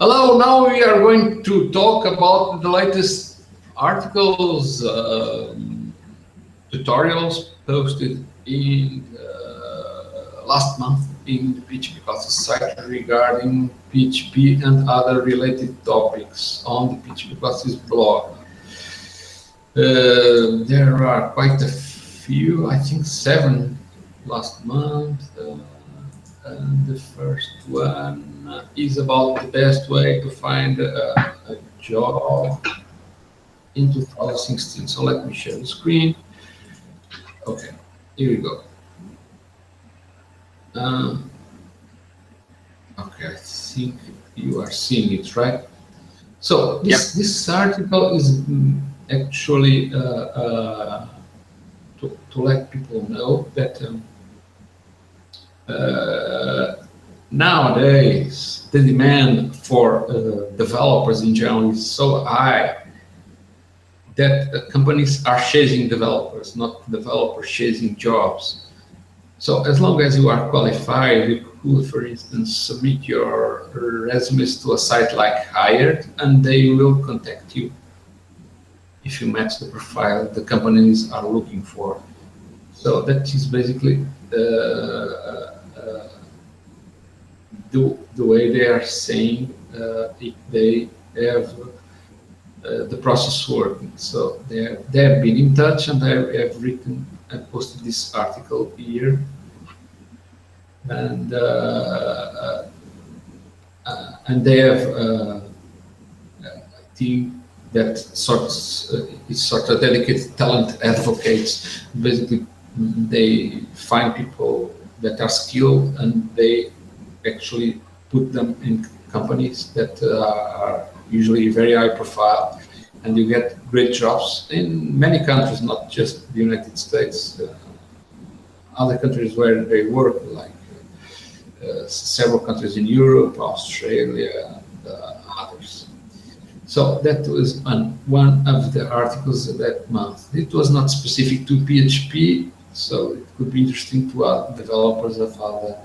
Hello, now we are going to talk about the latest articles, tutorials posted in last month in the PHP classes site regarding PHP and other related topics on the PHP classes blog. There are quite a few, I think 7 last month. And the first one is about the best way to find a job in 2016. So let me share the screen. Okay, here we go. Okay, I think you are seeing it, right? So this article is actually to let people know that nowadays the demand for developers in general is so high that companies are chasing developers, not developers chasing jobs. So as long as you are qualified, you could, for instance, submit your resumes to a site like Hired, and they will contact you if you match the profile the companies are looking for. So that is basically the way they are saying if they have the process working. So they have been in touch, and they have written and posted this article here. And they have a team that is sort of dedicated talent advocates. Basically, they find people that are skilled, and they actually put them in companies that are usually very high profile, and you get great jobs in many countries, not just the United States, other countries where they work, like several countries in Europe, Australia, and others. So that was one of the articles that month. It was not specific to PHP, so it could be interesting to other developers of other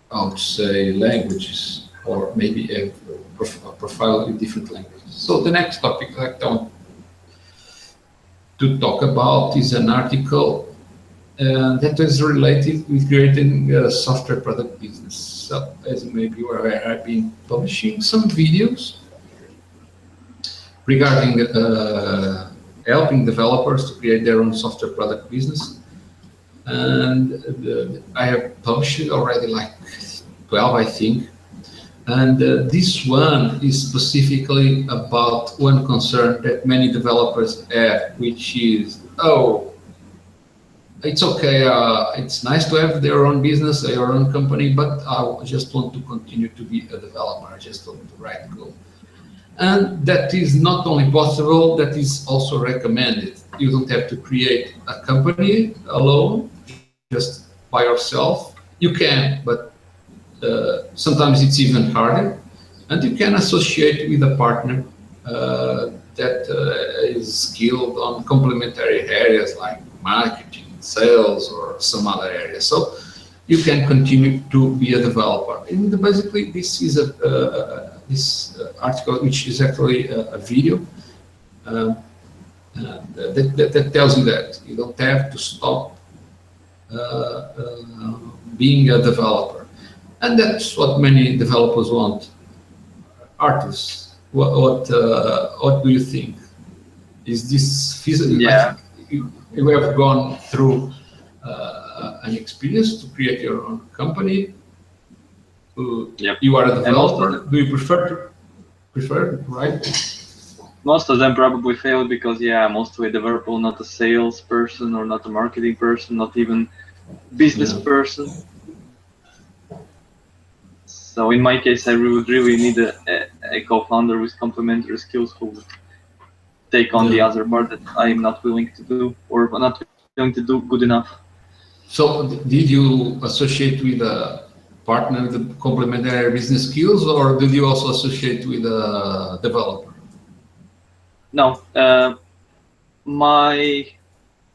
I would say languages, or maybe a profile in different languages. So the next topic I want to talk about is an article that is related with creating a software product business. So as you may be aware, I've been publishing some videos regarding helping developers to create their own software product business. And I have published already like 12, I think. And this one is specifically about one concern that many developers have, which is, oh, it's okay, it's nice to have their own business, their own company, but I just want to continue to be a developer. I just want to write code. And that is not only possible, that is also recommended. You don't have to create a company alone, just by yourself. You can, but sometimes it's even harder. And you can associate with a partner that is skilled on complementary areas like marketing, sales, or some other area. So you can continue to be a developer. And basically, this is this article, which is actually a video that tells you that you don't have to stop being a developer. And that's what many developers want. Artists, what do you think? Is this feasible? Yeah. You have gone through an experience to create your own company. Yep. You are a developer. Do you prefer right? Most of them probably failed because, yeah, I'm also a developer, not a salesperson or not a marketing person, not even business person. So in my case, I would really need a co-founder with complementary skills who would take on the other part that I'm not willing to do or not willing to do good enough. So did you associate with a partner with the complementary business skills, or did you also associate with a developer? No, my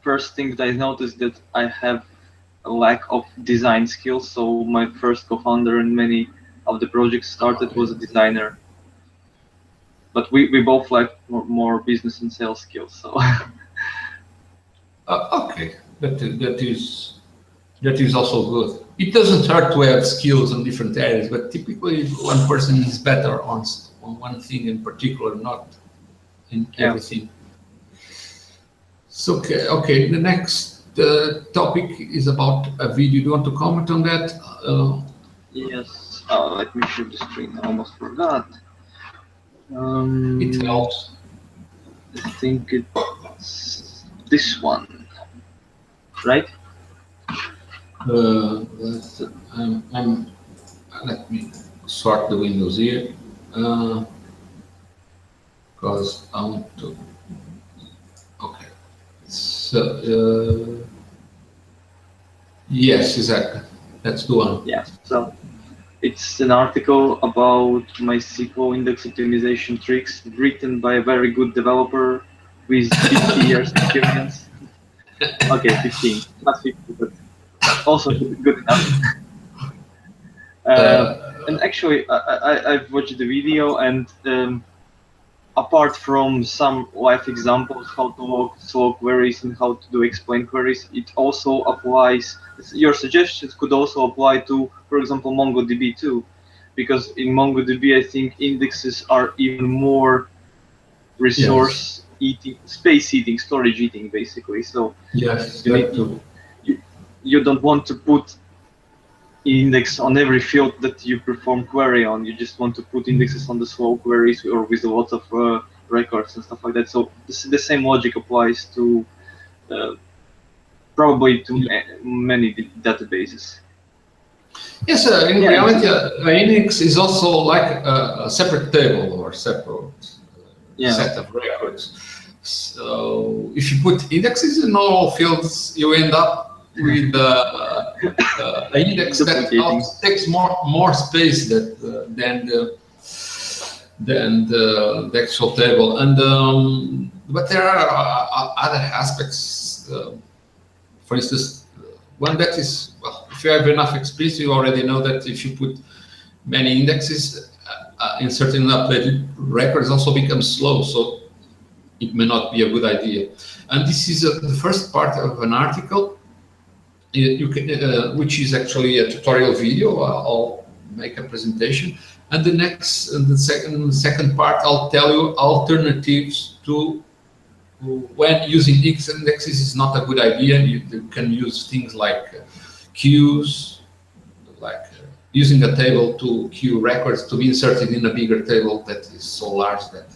first thing that I noticed that I have lack of design skills. So my first co-founder and many of the projects started was a designer, but we both like more business and sales skills. So Okay, that is also good. It doesn't hurt to have skills in different areas, but typically one person is better on one thing in particular, not in everything. So okay. The next topic is about a video. Do you want to comment on that? Yes. Let me share the screen. I almost forgot. It helps. I think it's this one, right? Let me sort the windows here, because I want to. Okay. So yes, exactly. That's the one. Yeah. So it's an article about MySQL index optimization tricks written by a very good developer with 50 years experience. Okay, 15, not 50, but also good enough. And actually, I've watched the video, and apart from some live examples, how to log slow queries and how to do explain queries, it also applies. Your suggestions could also apply to, for example, MongoDB too, because in MongoDB, I think indexes are even more resource eating, space eating, storage eating, basically. So yes, you don't want to put index on every field that you perform query on. You just want to put indexes on the slow queries or with a lot of records and stuff like that. So the same logic applies to probably to many databases. Yes, in reality, an index is also like a separate table or separate set of records. So if you put indexes in all fields, you end up with an index that takes more space than the actual table. And but there are other aspects. For instance, one that is, well, if you have enough experience, you already know that if you put many indexes, inserting updated records also becomes slow. So it may not be a good idea. And this is the first part of an article, you can, which is actually a tutorial video. I'll make a presentation, and the second part, I'll tell you alternatives to when using indexes is not a good idea. You can use things like queues, like using a table to queue records to be inserted in a bigger table that is so large that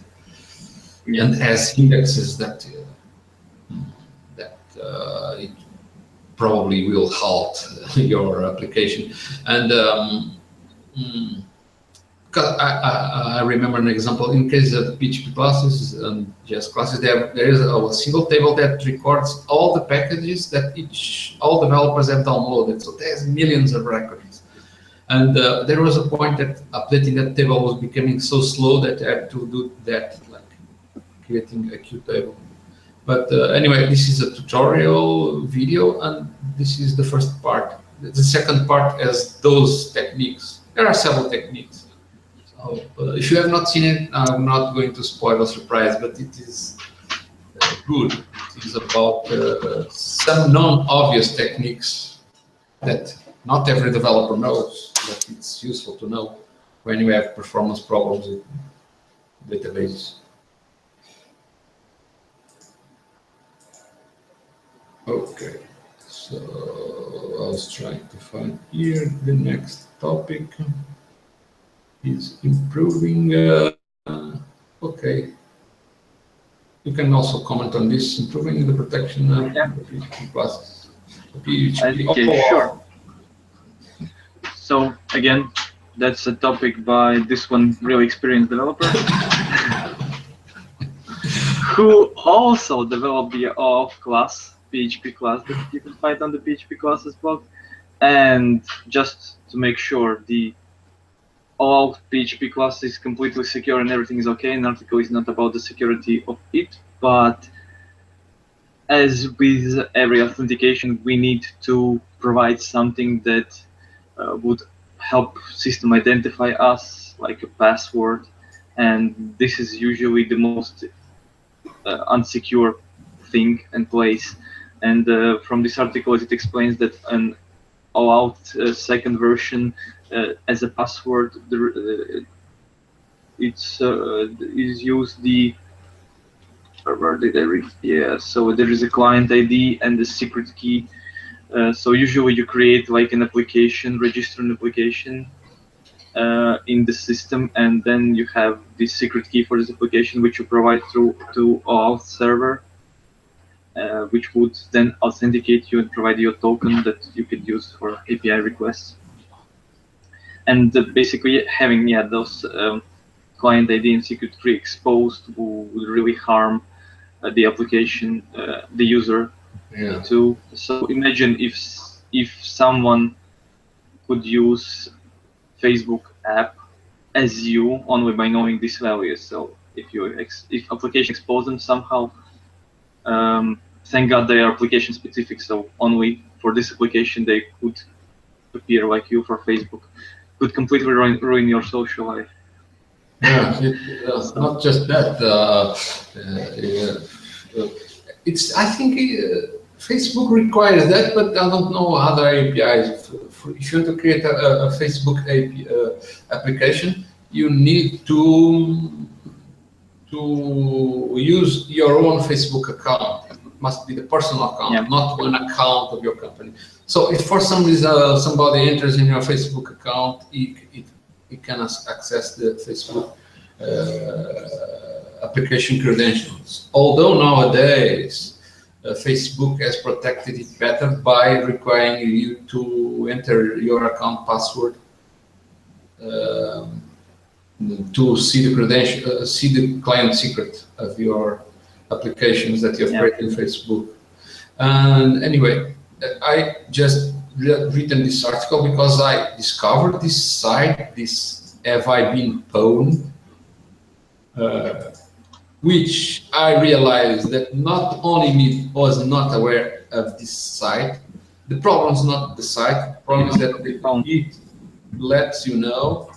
and has indexes that it probably will halt your application. And I remember an example in case of PHP classes and JS classes. There is a single table that records all the packages that all developers have downloaded. So there's millions of records. And there was a point that updating that table was becoming so slow that I had to do that, like creating a queue table. But anyway, this is a tutorial video, and this is the first part. The second part has those techniques. There are several techniques. So if you have not seen it, I'm not going to spoil a surprise, but it is good. It is about some non-obvious techniques that not every developer knows, but it's useful to know when you have performance problems with databases. Okay, so I was trying to find here the next topic is improving. Okay, you can also comment on this, improving the protection of PHP classes. PHP. Okay, sure. So again, that's a topic by this one really experienced developer who also developed the OAuth class, PHP class that you can find on the PHP classes blog. And just to make sure the OAuth PHP class is completely secure and everything is okay, an article is not about the security of it, but as with every authentication, we need to provide something that would help system identify us, like a password, and this is usually the most unsecure thing and place. And from this article, it explains that an allowed second version as a password, it's is used the where did I read? Yeah, so there is a client ID and the secret key. So usually you create like an application, register an application in the system, and then you have the secret key for this application, which you provide through to auth server, which would then authenticate you and provide you a token that you could use for API requests. And basically having those client ID and secret key exposed would really harm the application, the user too. So imagine if someone could use Facebook app as you only by knowing these values. So if application expose them somehow, thank God they are application specific. So only for this application they could appear like you for Facebook. Could completely ruin your social life. Yeah, not just that. It's I think Facebook requires that, but I don't know other APIs. If you want to create a Facebook application, you need to use your own Facebook account. It must be the personal account, not one account of your company. So if for some reason somebody enters in your Facebook account, it can access the Facebook application credentials. Although nowadays Facebook has protected it better by requiring you to enter your account password to see the credential, see the client secret of your applications that you've created in Facebook. And anyway, I just written this article because I discovered this site, this Have I Been Pwned, which I realized that not only me was not aware of this site. The problem is not the site. The problem is that it lets you know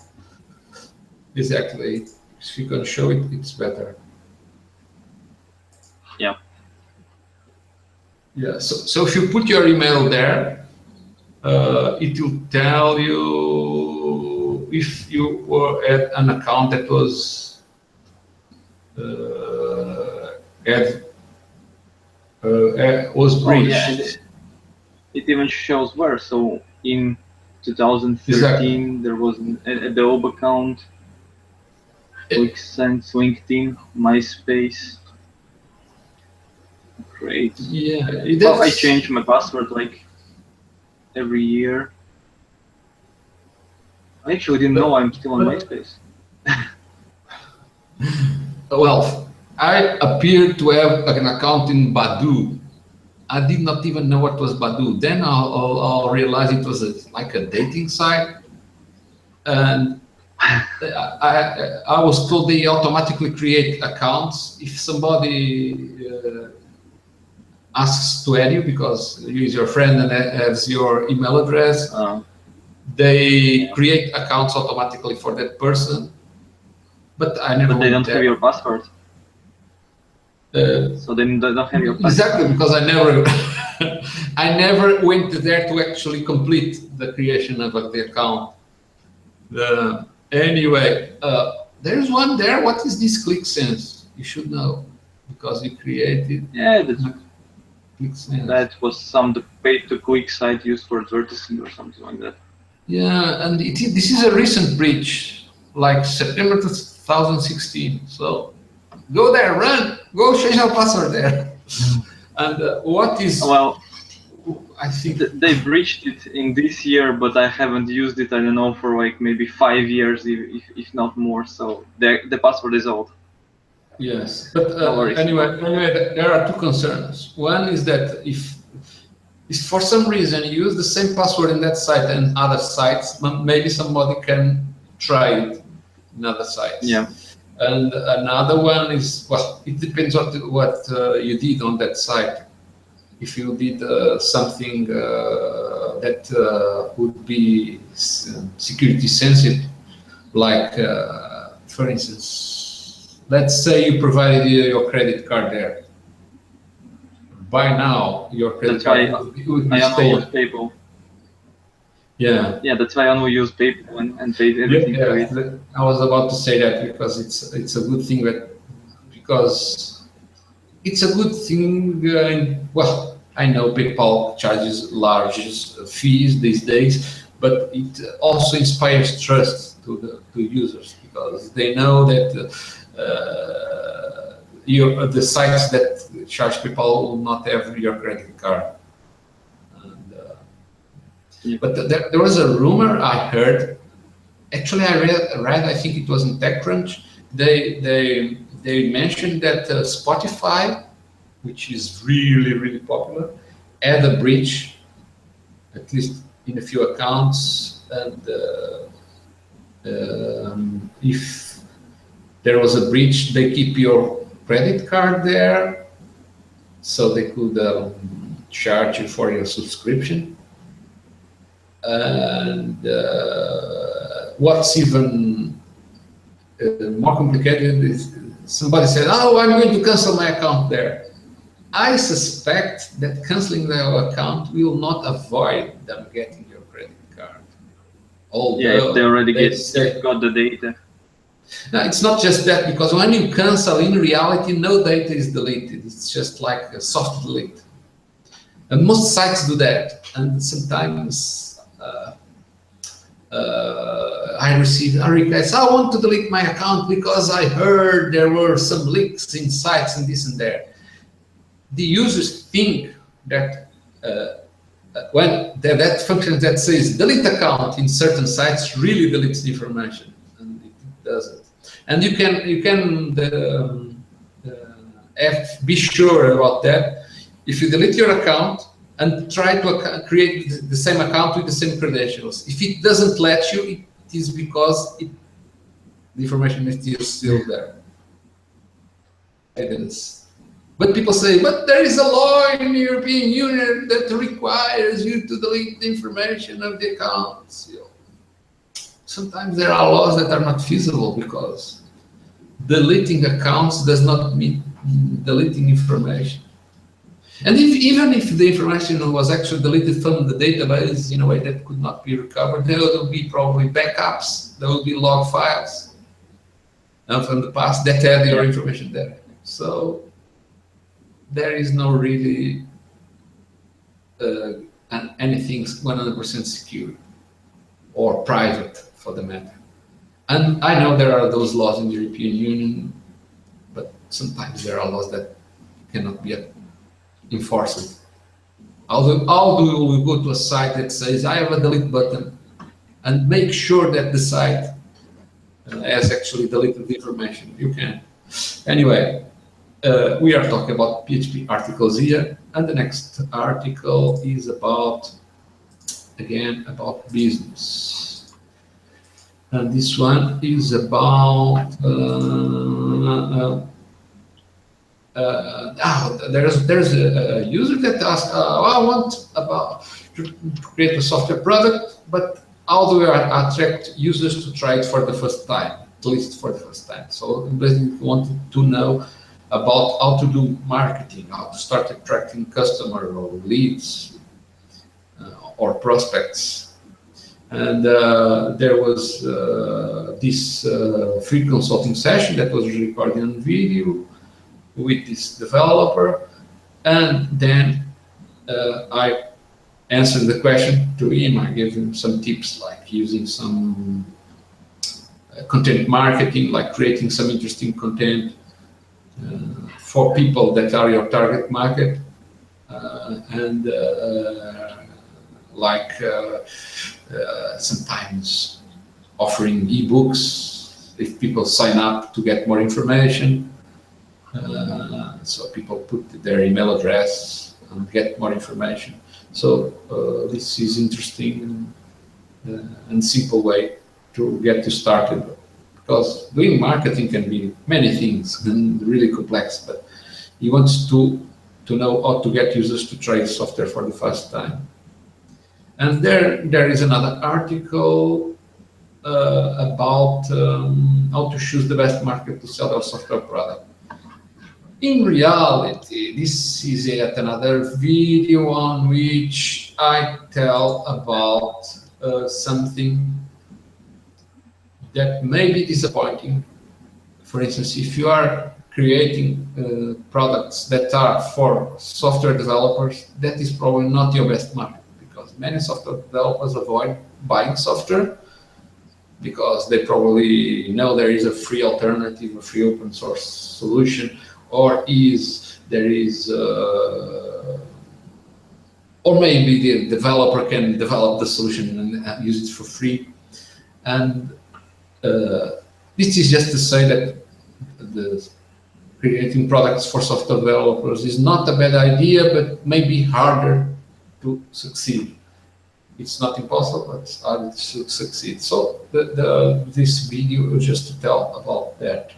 exactly. If you can show it, it's better. Yeah. Yeah. So if you put your email there, it will tell you if you were at an account that was was breached. And it even shows where. So in 2013, there was an Adobe account, ClickSense, LinkedIn, MySpace. Great. Yeah. Well, I change my password like every year. I actually didn't know I'm still on MySpace. Well, I appeared to have an account in Badoo. I did not even know what was Badoo. Then I'll realize it was like a dating site. And I was told they automatically create accounts. If somebody asks to add you because you is your friend and has your email address, they create accounts automatically for that person. But I never. But they don't have your password. So they don't have your password. Exactly, because I never, I never went there to actually complete the creation of the account. Anyway, there's one there. What is this ClickSense? You should know because you created. Yeah, that's ClickSense. That was the pay-to-click site used for advertising or something like that. Yeah, and this is a recent breach, like September 2016. So go there, run, go change your password there. And what is? Well, I think they breached it in this year, but I haven't used it. I don't know for like maybe 5 years, if not more. So the password is old. Yes, but anyway, there are two concerns. One is that if for some reason you use the same password in that site and other sites, maybe somebody can try it in other sites. Yeah. And another one is, well, it depends what you did on that site. if you did something that would be security sensitive, like for instance, let's say you provided your credit card there. By now, your credit card would be use staying. PayPal. Yeah. Yeah, that's why I only use PayPal and paid everything Yeah, through it. I was about to say that because it's a good thing, but because it's a good thing. Well, I know PayPal charges large fees these days, but it also inspires trust to the users because they know that the sites that charge PayPal will not have your credit card. And, but there was a rumor I heard. Actually, I read. I think it was in TechCrunch. They mentioned that Spotify, which is really popular, had a breach, at least in a few accounts, and if there was a breach, they keep your credit card there, so they could charge you for your subscription. And what's even more complicated is somebody said, "Oh, I'm going to cancel my account there." I suspect that canceling their account will not avoid them getting your credit card. Although yeah, if they already got the data. No, it's not just that, because when you cancel, in reality, no data is deleted. It's just like a soft delete. And most sites do that. And sometimes I receive a request, I want to delete my account because I heard there were some leaks in sites and this and there. The users think that when that function that says delete account in certain sites really deletes the information, and it doesn't. And you can be sure about that. If you delete your account and try to create the same account with the same credentials, if it doesn't let you, it is because the information is still there. Evidence. But people say, but there is a law in the European Union that requires you to delete the information of the accounts. You know, sometimes there are laws that are not feasible because deleting accounts does not mean deleting information. And even if the information was actually deleted from the database in a way that could not be recovered, there will be probably backups, there will be log files from the past that had your information there. So there is no really anything 100% secure or private for the matter. And I know there are those laws in the European Union, but sometimes there are laws that cannot be enforced. How do we go to a site that says, I have a delete button, and make sure that the site has actually deleted the information? You can. Anyway, we are talking about PHP articles here, and the next article is about, again, about business. And this one is about there's a user that asked, I want to create a software product, but how do I attract users to try it for the first time, at least for the first time? So basically wanted to know about how to do marketing, how to start attracting customer or leads or prospects. And there was this free consulting session that was recorded on video with this developer, and then I answered the question to him. I gave him some tips, like using some content marketing, like creating some interesting content for people that are your target market, and sometimes offering ebooks if people sign up to get more information. So people put their email address and get more information. So this is interesting and simple way to get you started, because doing marketing can be many things and really complex, but you want to to know how to get users to try software for the first time. And there is another article about how to choose the best market to sell your software product. In reality, this is yet another video on which I tell about something that may be disappointing. For instance, if you are creating products that are for software developers, that is probably not your best market, because many software developers avoid buying software because they probably know there is a free alternative, a free open source solution, or or maybe the developer can develop the solution and use it for free. And this is just to say that creating products for software developers is not a bad idea, but maybe harder to succeed. It's not impossible, but it's harder to succeed. So this video is just to tell about that.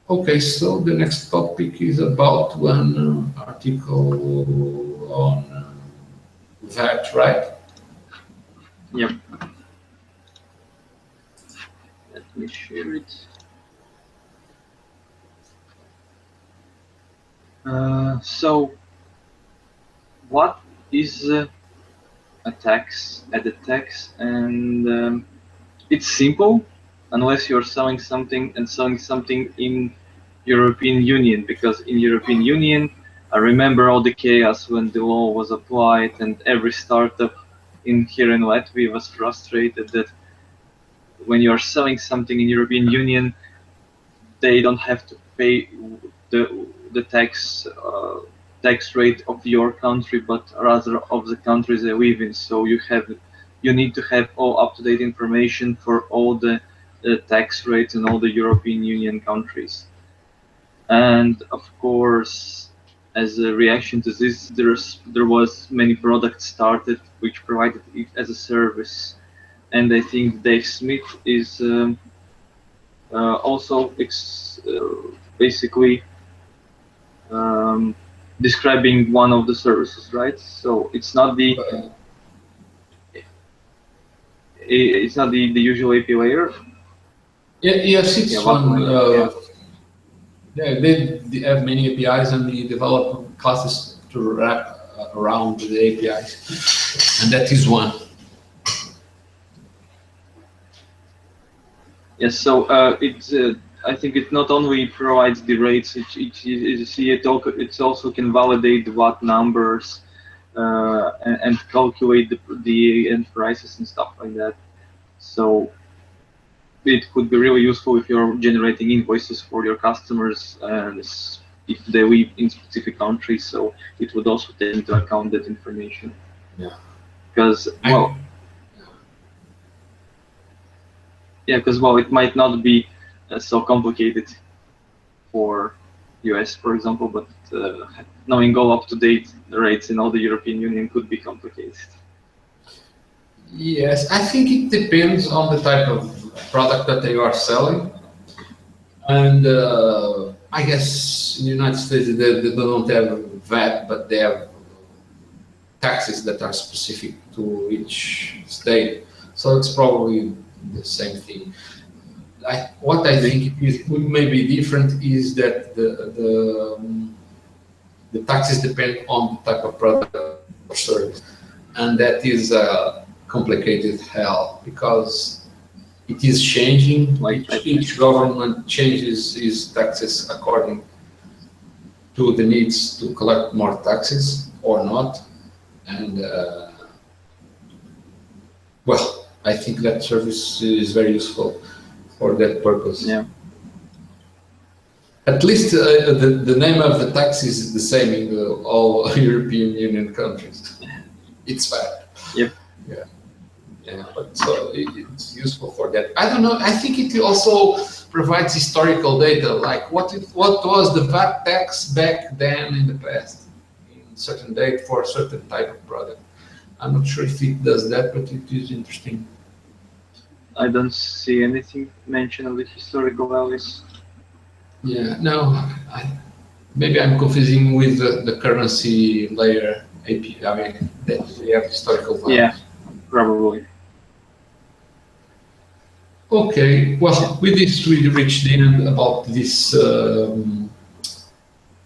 Okay, so the next topic is about one article on VAT, right? Yep. Let me share it. So, what is a tax, added tax? And it's simple, unless you're selling something in European Union, because in European Union, I remember all the chaos when the law was applied, and every startup here in Latvia was frustrated that when you're selling something in European Union, they don't have to pay the tax rate of your country, but rather of the countries they live in. So you need to have all up-to-date information for all the tax rates in all the European Union countries. And of course, as a reaction to this, there was many products started which provided it as a service. And I think Dave Smith is also basically describing one of the services, right? So it's not the usual API layer. Yeah, yes, it's one. Yeah, they have many APIs, and they develop classes to wrap around the APIs, and that is one. Yes, so I think it not only provides the rates, it also can validate the VAT numbers and calculate the end prices and stuff like that. So it could be really useful if you're generating invoices for your customers and if they live in specific countries. So it would also take into account that information. Yeah. Because it might not be so complicated for US, for example, but knowing all up-to-date rates in all the European Union could be complicated. Yes, I think it depends on the type of product that they are selling. And I guess in the United States they don't have VAT, but they have taxes that are specific to each state. So it's probably the same thing. What I think may be different is that the taxes depend on the type of product or service, and that is a complicated hell because it is changing. Like each government changes its taxes according to the needs to collect more taxes or not, and well, I think that service is very useful for that purpose. Yeah. At least the name of the tax is the same in all European Union countries. It's VAT. Yep. Yeah. Yeah, but so it's useful for that. I don't know. I think it also provides historical data, like what was the VAT tax back then in the past, in certain date for a certain type of product. I'm not sure if it does that, but it is interesting. I don't see anything mentioned of the historical values. Yeah, no, Maybe I'm confusing with the currency layer API. I mean, they have historical values. Yeah, probably. Okay, well, with this we reached the end about this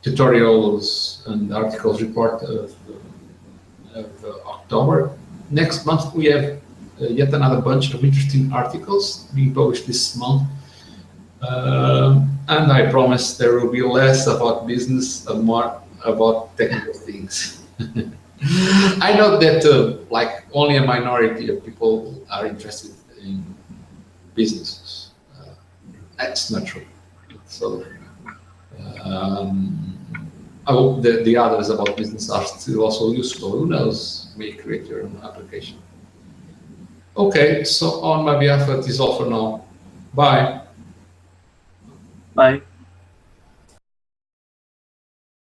tutorials and articles report of October. Next month we have yet another bunch of interesting articles being published this month. And I promise there will be less about business and more about technical things. I know that like only a minority of people are interested in businesses. That's not true. So I hope that the others about business are still also useful. Who knows? May create your own application. Okay, so on my behalf, that is all for now. Bye. Bye.